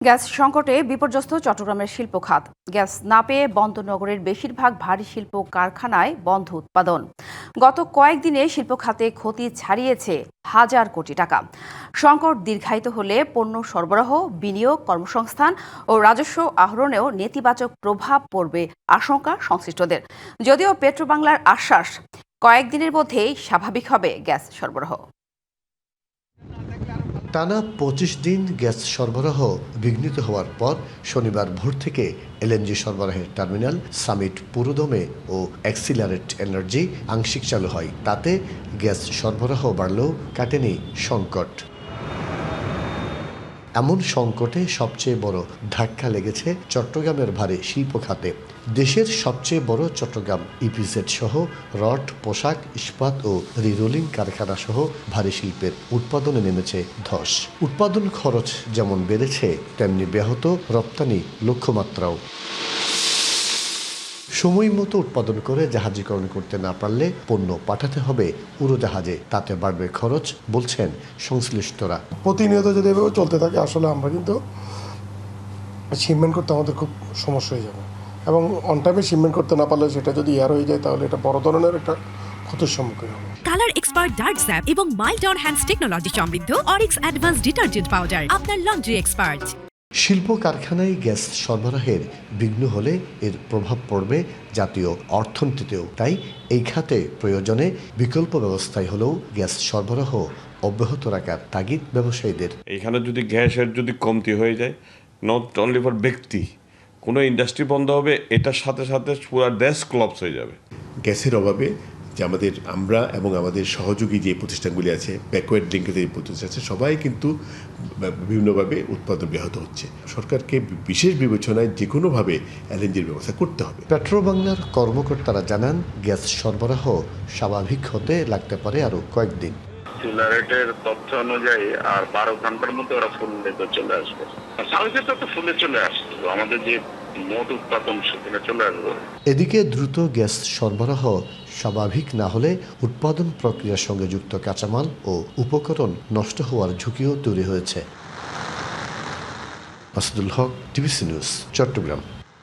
Gas সংকটে বিপর্যস্ত চট্টগ্রামের শিল্প খাত। গ্যাস না পেয়ে বন্দরনগরের বেশিরভাগ ভারী শিল্প কারখানায় বন্ধ উৎপাদন। গত কয়েকদিনে শিল্প খাতে ক্ষতি ছাড়িয়েছে হাজার কোটি টাকা। সংকট দীর্ঘায়িত হলে পণ্য সরবরাহ, বিনিয়োগ, কর্মসংস্থান ও রাজস্ব আহরণেও নেতিবাচক প্রভাব পড়বে আশঙ্কা সংশ্লিষ্টদের। যদিও পেট্রোবাংলার আশ্বাস, কয়েকদিনের মধ্যেই স্বাভাবিক হবে গ্যাস সরবরাহ। টানা ২৫ দিন গ্যাস সরবরাহ বিঘ্নিত হওয়ার পর শনিবার ভোর থেকে এলএনজি সরবরাহের টার্মিনাল সামিট পুরোদমে ও অ্যাক্সিলারেট এনার্জি আংশিক চালু হয়। তাতে গ্যাস সরবরাহ বাড়লেও কাটেনি সংকট। এমন সংকটে সবচেয়ে বড় ধাক্কা লেগেছে চট্টগ্রামের ভারী শিল্প খাতে। দেশের সবচেয়ে বড় চট্টগ্রাম ইপিজেড সহ রড, পোশাক, ইস্পাত ও রিরোলিং কারখানা সহ ভারী শিল্পের উৎপাদনে নেমেছে ধস। উৎপাদন খরচ যেমন বেড়েছে, তেমনি ব্যাহত রপ্তানি লক্ষ্যমাত্রাও। সময় মতো উৎপাদন করে জাহাজীকরণ করতে না পারলে পণ্য পাঠাতে হবে উড়োজাহাজে, তাতে বাড়বে খরচ বলছেন সংশ্লিষ্টরা। প্রতিনিয়ত যদি এভাবে চলতে থাকে আসলে আমরা কিন্তু শিপমেন্ট করতে আমাদের খুব সমস্যা হয়ে যাবে, এবং অন টাইমে শিপমেন্ট করতে না পারলে সেটা যদি এয়ার হয়ে যায় তাহলে এটা বড় ধরনের একটা ক্ষতির সম্মুখীন হবে। কালার এক্সপার্ট ডার্ক স্যাপ এবং মাইল্ড অন হ্যান্ডস টেকনোলজি সমৃদ্ধ অরিক্স অ্যাডভান্স ডিটারজেন্ট পাউডার আপনার লন্ড্রি এক্সপার্ট। শিল্প কারখানায় গ্যাস সরবরাহের বিঘ্ন হলে এর প্রভাব পড়বে জাতীয় অর্থনীতিতেও। তাই এই খাতে প্রয়োজনে বিকল্প ব্যবস্থায় হলেও গ্যাস সরবরাহ অব্যাহত রাখার তাগিদ ব্যবসায়ীদের। এইখানে যদি গ্যাসের কমতি হয়ে যায়, নট অনলি ফর ব্যক্তি, কোনো ইন্ডাস্ট্রি বন্ধ হবে, এটার সাথে সাথে পুরো দেশ ক্লপস হয়ে যাবে। গ্যাসের অভাবে যে আমরা এবং আমাদের সহযোগী যে প্রতিষ্ঠানগুলি আছে, ব্যাকওয়ার্ড লিঙ্কের যে প্রতিষ্ঠান আছে, সবাই কিন্তু বিভিন্নভাবে উৎপাদন ব্যাহত হচ্ছে। সরকারকে বিশেষ বিবেচনায় যে কোনোভাবে এলএনজির ব্যবস্থা করতে হবে। পেট্রোবাংলার কর্মকর্তারা জানান, গ্যাস সরবরাহ স্বাভাবিক হতে লাগতে পারে আরও কয়েকদিন। সিলারেটের তথ্য অনুযায়ী আর 12 ঘন্টার মধ্যে ওরা ফুল লেভেলে চলে আসবে। সাউথে তো ফুলে চলে আসছে, আমাদের যে মোট উৎপাদন সেখানে চলে আসবে। এদিকে দ্রুত গ্যাস সরবরাহ স্বাভাবিক না হলে উৎপাদন প্রক্রিয়ার সঙ্গে যুক্ত কাঁচামাল ও উপকরণ নষ্ট হওয়ার ঝুঁকিও তৈরি হয়েছে। মাসুদুল হক, টিভিসি নিউজ, চট্টগ্রাম।